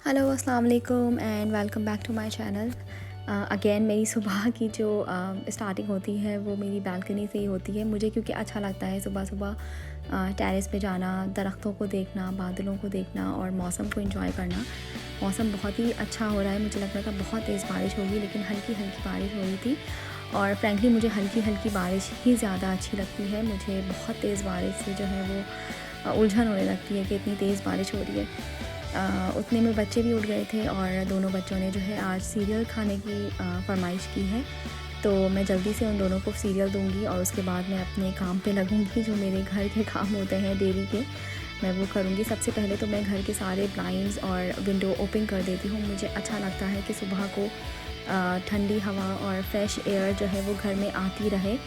Hello अस्सलाम वालेकुम and welcome back to my channel. Again मेरी सुबह की जो स्टार्टिंग होती है वो मेरी बालकनी से ही होती है। मुझे क्योंकि अच्छा लगता है सुबह सुबह टेरेस पे जाना, दरख्तों को देखना, बादलों को देखना और मौसम को एंजॉय करना। मौसम बहुत ही अच्छा हो रहा है। मुझे लग रहा था बहुत तेज़ बारिश होगी, लेकिन हल्की हल्की बारिश हो रही थी। और फ्रैंकली मुझे हल्की हल्की बारिश ही ज़्यादा अच्छी लगती है। मुझे बहुत तेज़ बारिश से जो है वो उलझन होने लगती है कि इतनी तेज़ बारिश हो रही है। उतने में बच्चे भी उठ गए थे और दोनों बच्चों ने जो है आज सीरियल खाने की फरमाइश की है। तो मैं जल्दी से उन दोनों को सीरियल दूंगी और उसके बाद मैं अपने काम पे लगूंगी। जो मेरे घर के काम होते हैं डेली के, मैं वो करूँगी। सबसे पहले तो मैं घर के सारे ब्लाइंड्स और विंडो ओपन कर देती हूँ। मुझे अच्छा लगता है कि सुबह को ठंडी हवा और फ्रेश एयर जो है वो घर में आती रहे।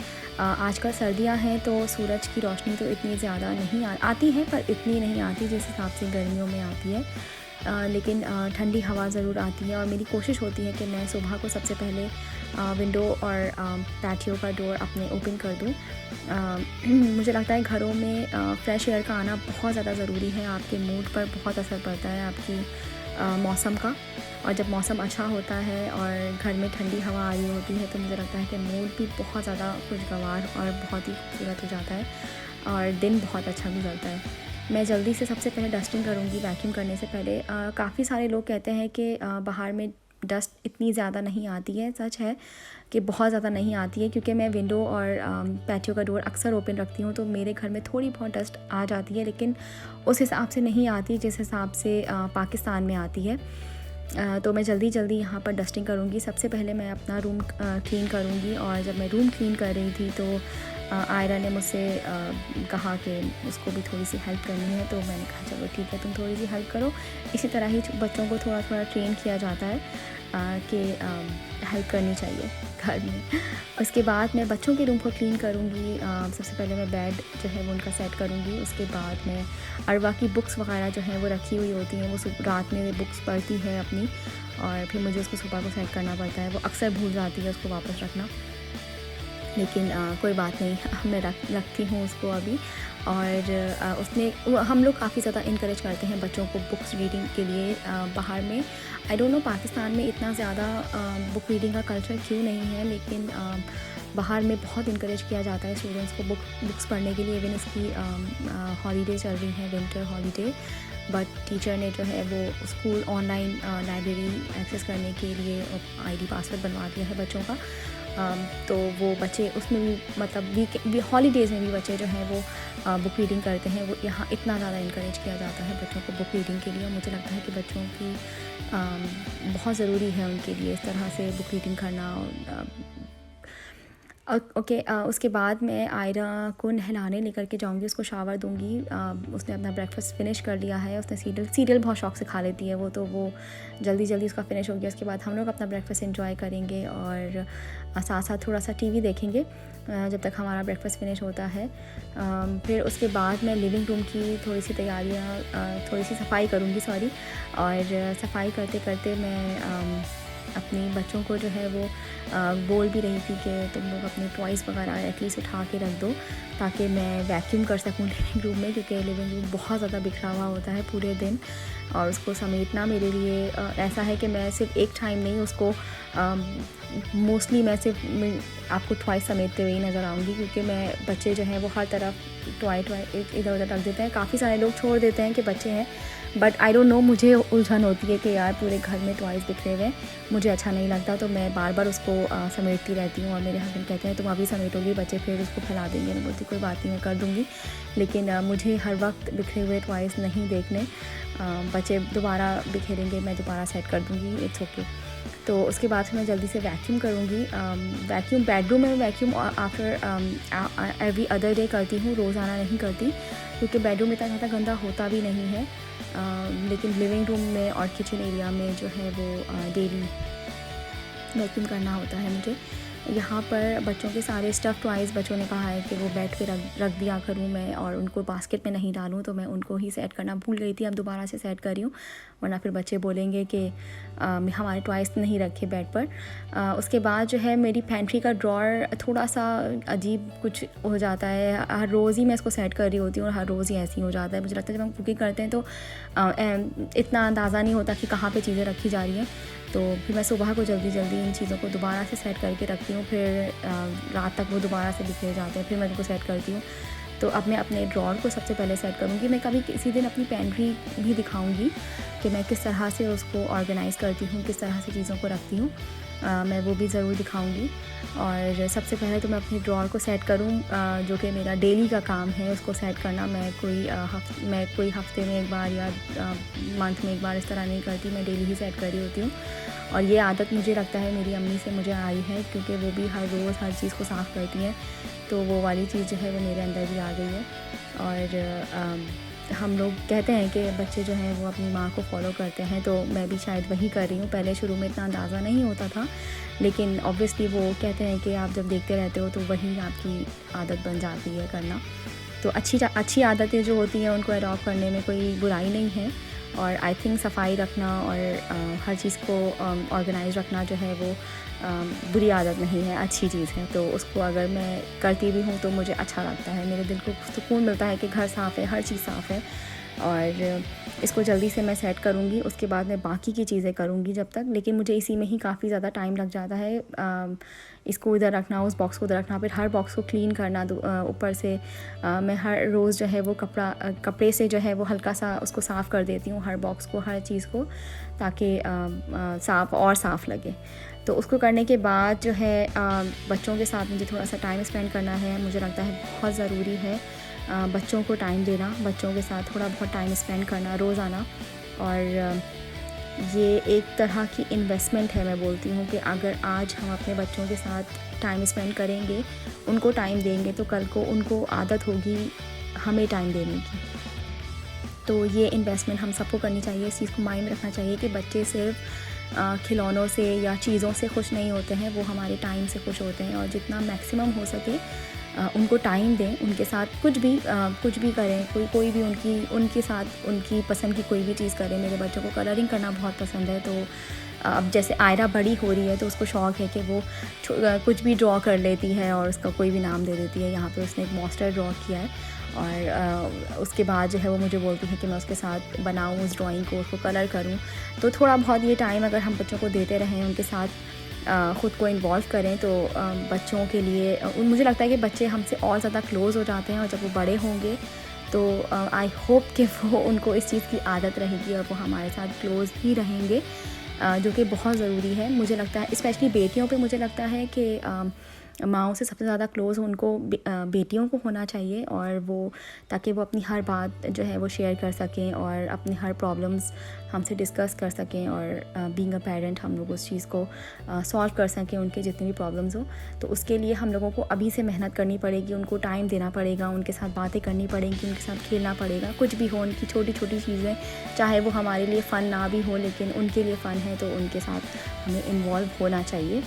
आजकल सर्दियां हैं तो सूरज की रोशनी तो इतनी ज़्यादा नहीं आती है, पर इतनी नहीं आती जिस हिसाब से गर्मियों में आती है। लेकिन ठंडी हवा ज़रूर आती है और मेरी कोशिश होती है कि मैं सुबह को सबसे पहले विंडो और पैटियो का डोर अपने ओपन कर दूं। मुझे लगता है घरों में फ्रेश एयर का आना बहुत ज़्यादा ज़रूरी है। आपके मूड पर बहुत असर पड़ता है आपकी मौसम का। और जब मौसम अच्छा होता है और घर में ठंडी हवा आ रही होती है तो मुझे लगता है कि मूड भी बहुत ज़्यादा खुशगवार और बहुत ही खूबसूरत हो जाता है और दिन बहुत अच्छा गुजरता है। मैं जल्दी से सबसे पहले डस्टिंग करूँगी वैक्यूम करने से पहले। काफ़ी सारे लोग कहते हैं कि बाहर में डस्ट इतनी ज़्यादा नहीं आती है। सच है कि बहुत ज़्यादा नहीं आती है, क्योंकि मैं विंडो और पैटियो का डोर अक्सर ओपन रखती हूँ तो मेरे घर में थोड़ी बहुत डस्ट आ जाती है, लेकिन उस हिसाब से नहीं आती जिस हिसाब से पाकिस्तान में आती है। तो मैं जल्दी यहाँ पर डस्टिंग करूँगी। सबसे पहले मैं अपना रूम क्लीन करूँगी। और जब मैं रूम क्लीन कर रही थी तो आयरा ने मुझसे कहा कि उसको भी थोड़ी सी हेल्प करनी है। तो मैंने कहा चलो ठीक है, तुम थोड़ी सी हेल्प करो। इसी तरह ही बच्चों को थोड़ा थोड़ा ट्रेन किया जाता है कि हेल्प करनी चाहिए घर में। उसके बाद मैं बच्चों के रूम को क्लीन करूँगी। सबसे पहले मैं बेड जो है वो उनका सेट करूँगी। उसके बाद मैं अरवा की बुक्स वगैरह जो हैं वो रखी हुई होती हैं, वो रात में बुक्स पढ़ती है अपनी, और फिर मुझे उसको सुबह को सेट करना पड़ता है। वो अक्सर भूल जाती है उसको वापस रखना, लेकिन कोई बात नहीं, मैं रखती हूँ उसको अभी। और उसने हम लोग काफ़ी ज़्यादा इनकरेज करते हैं बच्चों को बुक्स रीडिंग के लिए। बाहर में आई डोंट नो पाकिस्तान में इतना ज़्यादा बुक रीडिंग का कल्चर क्यों नहीं है, लेकिन बाहर में बहुत इनकरेज किया जाता है स्टूडेंट्स को बुक्स पढ़ने के लिए। इवन इसकी हॉलीडे चल रही है, विंटर हॉलीडे, बट टीचर ने जो है वो स्कूल ऑनलाइन लाइब्रेरी एक्सेस करने के लिए आईडी पासवर्ड बनवा दिया है बच्चों का। तो वो बच्चे उसमें भी, मतलब हॉलीडेज़ में भी बच्चे जो हैं वो बुक रीडिंग करते हैं। वो यहाँ इतना ज़्यादा इनकरेज किया जाता है बच्चों को बुक रीडिंग के लिए। मुझे लगता है कि बच्चों की बहुत ज़रूरी है उनके लिए इस तरह से बुक रीडिंग करना। ओके, उसके बाद मैं आयरा को नहलाने लेकर के जाऊंगी, उसको शावर दूंगी। उसने अपना ब्रेकफास्ट फिनिश कर लिया है। उसने सीरियल बहुत शौक से खा लेती है वो, तो वो जल्दी उसका फिनिश हो गया। उसके बाद हम लोग अपना ब्रेकफास्ट एंजॉय करेंगे और साथ साथ थोड़ा सा टीवी देखेंगे जब तक हमारा ब्रेकफास्ट फिनिश होता है। फिर उसके बाद मैं लिविंग रूम की थोड़ी सी सफाई करूँगी, सॉरी। और सफाई करते करते मैं अपनी बच्चों को जो है वो बोल भी रही थी कि तुम लोग अपने टॉयज़ वगैरह एटलीस्ट उठा के रख दो ताकि मैं वैक्यूम कर सकूं लिविंग रूम में, क्योंकि लिविंग रूम बहुत ज़्यादा बिखरा हुआ होता है पूरे दिन। और उसको समेटना मेरे लिए ऐसा है कि मैं सिर्फ एक टाइम नहीं, उसको मोस्टली मैं सिर्फ आपको टॉय समेटते हुए ही नज़र आऊँगी, क्योंकि मैं बच्चे जो हैं वो हर तरफ टॉय इधर उधर रख देते हैं। काफ़ी सारे लोग छोड़ देते हैं कि बच्चे हैं, बट आई डोंट नो, मुझे उलझन होती है कि यार पूरे घर में टॉयज़ बिखरे हुए हैं, मुझे अच्छा नहीं लगता। तो मैं बार बार उसको समेटती रहती हूँ और मेरे हस्बैंड कहते हैं तुम अभी समेटोगी, बच्चे फिर उसको फैला देंगे। मैं बोलती कोई बात नहीं, मैं कर दूँगी, लेकिन मुझे हर वक्त बिखरे हुए टॉयज़ नहीं देखने। बच्चे दोबारा बिखेरेंगे, मैं दोबारा सेट कर दूँगी, इट्स ओके। तो उसके बाद फिर मैं जल्दी से वैक्यूम करूँगी। वैक्यूम बेडरूम में vacuum after every other day करती हूँ, रोज़ाना नहीं करती, क्योंकि बेडरूम इतना ज़्यादा गंदा होता भी नहीं है। लेकिन लिविंग रूम में और किचन एरिया में जो है वो डेली वैक्यूम करना होता है मुझे। यहाँ पर बच्चों के सारे स्टफ़ टॉयज़ बच्चों ने कहा है कि वो बेड पे रख दिया करूँ मैं, और उनको बास्केट में नहीं डालूँ, तो मैं उनको ही सेट करना भूल गई थी। अब दोबारा से सेट कर रही हूँ, वरना फिर बच्चे बोलेंगे कि हमारे टॉयज़ नहीं रखे बेड पर। उसके बाद जो है मेरी पेंट्री का ड्रॉर थोड़ा सा अजीब कुछ हो जाता है, हर रोज़ ही मैं इसको सेट कर रही होती हूँ और हर रोज़ ही ऐसे ही हो जाता है। मुझे लगता है जब हम कुकिंग करते हैं तो इतना अंदाज़ा नहीं होता कि कहाँ पे चीज़ें रखी जा रही हैं। तो फिर मैं सुबह को जल्दी इन चीज़ों को दोबारा से सेट करके रखती हूँ, फिर रात तक वो दोबारा से बिखरे जाते हैं, फिर मैं उनको सेट करती हूँ। तो अब मैं अपने ड्रॉर को सबसे पहले सेट करूँगी। मैं कभी किसी दिन अपनी पेंट्री भी दिखाऊँगी कि मैं किस तरह से उसको ऑर्गेनाइज़ करती हूँ, किस तरह से चीज़ों को रखती हूँ। मैं वो भी ज़रूर दिखाऊंगी। और सबसे पहले तो मैं अपने ड्रॉर को सेट करूँ, जो कि मेरा डेली का काम है उसको सेट करना। मैं कोई हफ्ते में एक बार या मंथ में एक बार इस तरह नहीं करती, मैं डेली ही सेट कर रही होती हूँ। और ये आदत मुझे लगता है मेरी अम्मी से मुझे आई है, क्योंकि वो भी हर रोज़ हर चीज़ को साफ़ करती हैं, तो वो वाली चीज़ जो है वो मेरे अंदर भी आ गई है। और हम लोग कहते हैं कि बच्चे जो हैं वो अपनी माँ को फॉलो करते हैं, तो मैं भी शायद वही कर रही हूँ। पहले शुरू में इतना अंदाज़ा नहीं होता था, लेकिन ऑब्वियसली वो कहते हैं कि आप जब देखते रहते हो तो वही आपकी आदत बन जाती है करना। तो अच्छी आदतें जो होती हैं उनको अडॉप्ट करने में कोई बुराई नहीं है। और आई थिंक सफाई रखना और हर चीज़ को ऑर्गेनाइज रखना जो है वो बुरी आदत नहीं है, अच्छी चीज़ है। तो उसको अगर मैं करती भी हूँ तो मुझे अच्छा लगता है, मेरे दिल को सुकून मिलता है कि घर साफ़ है, हर चीज़ साफ़ है। और इसको जल्दी से मैं सेट करूँगी, उसके बाद मैं बाकी की चीज़ें करूँगी जब तक। लेकिन मुझे इसी में ही काफ़ी ज़्यादा टाइम लग जाता है, इसको इधर रखना, उस बॉक्स को उधर रखना, फिर हर बॉक्स को क्लीन करना। ऊपर से मैं हर रोज़ जो है वो कपड़े से जो है वो हल्का सा उसको साफ़ कर देती हूँ, हर बॉक्स को, हर चीज़ को, ताकि साफ़ लगे। तो उसको करने के बाद जो है बच्चों के साथ मुझे थोड़ा सा टाइम स्पेंड करना है। मुझे लगता है बहुत ज़रूरी है बच्चों को टाइम देना, बच्चों के साथ थोड़ा बहुत टाइम स्पेंड करना रोज़ाना। और ये एक तरह की इन्वेस्टमेंट है। मैं बोलती हूँ कि अगर आज हम अपने बच्चों के साथ टाइम स्पेंड करेंगे, उनको टाइम देंगे, तो कल को उनको आदत होगी हमें टाइम देने की। तो ये इन्वेस्टमेंट हम सबको करनी चाहिए। इस चीज़ को माइंड में रखना चाहिए कि बच्चे सिर्फ खिलौनों से या चीज़ों से खुश नहीं होते हैं, वो हमारे टाइम से खुश होते हैं। और जितना मैक्सिमम हो सके उनको टाइम दें, उनके साथ कुछ भी करें, कोई भी उनके साथ उनकी पसंद की कोई भी चीज़ करें। मेरे बच्चों को कलरिंग करना बहुत पसंद है, तो अब जैसे आयरा बड़ी हो रही है तो उसको शौक़ है कि वो कुछ भी ड्रॉ कर लेती है और उसका कोई भी नाम दे देती है। यहाँ पे उसने एक मॉन्स्टर ड्रॉ किया है, और उसके बाद जो है वो मुझे बोलती है कि मैं उसके साथ बनाऊँ उस ड्राइंग को, उसको कलर करूँ। तो थोड़ा बहुत ये टाइम अगर हम बच्चों को देते रहें, उनके साथ ख़ुद को इन्वॉल्व करें, तो बच्चों के लिए मुझे लगता है कि बच्चे हमसे और ज़्यादा क्लोज़ हो जाते हैं। और जब वो बड़े होंगे तो आई होप कि वो उनको इस चीज़ की आदत रहेगी और वो हमारे साथ क्लोज़ ही रहेंगे, जो कि बहुत ज़रूरी है। मुझे लगता है स्पेशली बेटियों पे मुझे लगता है कि माँओं से सबसे ज़्यादा क्लोज़ उनको बेटियों को होना चाहिए, और वो ताकि वो अपनी हर बात जो है वो शेयर कर सकें और अपनी हर प्रॉब्लम्स हमसे डिस्कस कर सकें। और बीइंग अ पेरेंट हम लोग उस चीज़ को सॉल्व कर सकें, उनके जितनी भी प्रॉब्लम्स हो। तो उसके लिए हम लोगों को अभी से मेहनत करनी पड़ेगी, उनको टाइम देना पड़ेगा, उनके साथ बातें करनी पड़ेंगी, उनके साथ खेलना पड़ेगा। कुछ भी हो, उनकी छोटी छोटी चीज़ें, चाहे वो हमारे लिए फ़न ना भी हो, लेकिन उनके लिए फ़न है, तो उनके साथ हमें इन्वॉल्व होना चाहिए।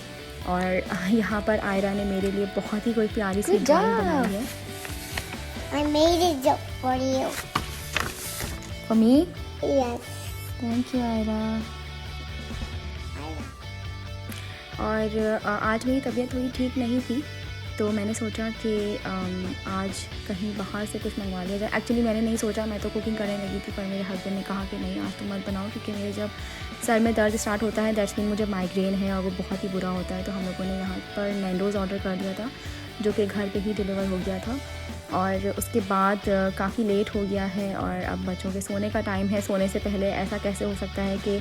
और यहाँ पर आयरा ने मेरे लिए बहुत ही कोई प्यारी सी ड्राइंग बनाई है। I made it up for you. For me? Yes. Thank you Ayra. और आज मेरी तबीयत थोड़ी ठीक नहीं थी, तो मैंने सोचा कि आज कहीं बाहर से कुछ मंगवा लिया जाए। एक्चुअली मैंने नहीं सोचा, मैं तो कुकिंग करने लगी थी, पर मेरे हस्बैंड ने कहा कि नहीं आज तुम मत बनाओ, क्योंकि मेरे जब सर में दर्द स्टार्ट होता है दैट्स मीन मुझे माइग्रेन है और वो बहुत ही बुरा होता है। तो हम लोगों ने यहाँ पर नैंडोज़ ऑर्डर कर दिया था, जो कि घर पे ही डिलीवर हो गया था। और उसके बाद काफ़ी लेट हो गया है और अब बच्चों के सोने का टाइम है। सोने से पहले ऐसा कैसे हो सकता है कि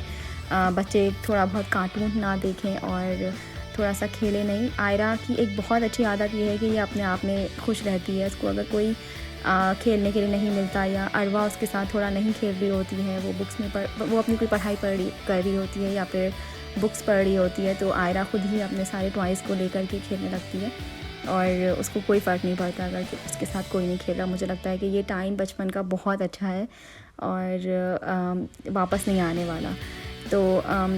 बच्चे थोड़ा बहुत कार्टून ना देखें और थोड़ा सा खेले नहीं। आयरा की एक बहुत अच्छी आदत ये है कि ये अपने आप में खुश रहती है। इसको अगर कोई खेलने के लिए नहीं मिलता या अरवा उसके साथ थोड़ा नहीं खेल रही होती है, वो अपनी कोई पढ़ाई कर रही होती है या फिर बुक्स पढ़ रही होती है, तो आयरा खुद ही अपने सारे टॉयज़ को लेकर के खेलने लगती है और उसको कोई फ़र्क नहीं पड़ता अगर उसके साथ कोई नहीं खेल रहा। मुझे लगता है कि ये टाइम बचपन का बहुत अच्छा है और वापस नहीं आने वाला। तो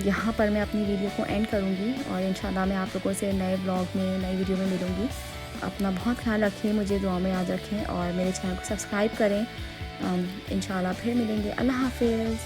यहाँ पर मैं अपनी वीडियो को एंड करूँगी और इंशाल्लाह मैं आप लोगों से नए ब्लॉग में नई वीडियो में मिलूँगी। अपना बहुत ख्याल रखें, मुझे दुआ में याद रखें और मेरे चैनल को सब्सक्राइब करें। इंशाल्लाह फिर मिलेंगे। अल्लाह हाफ़िज़।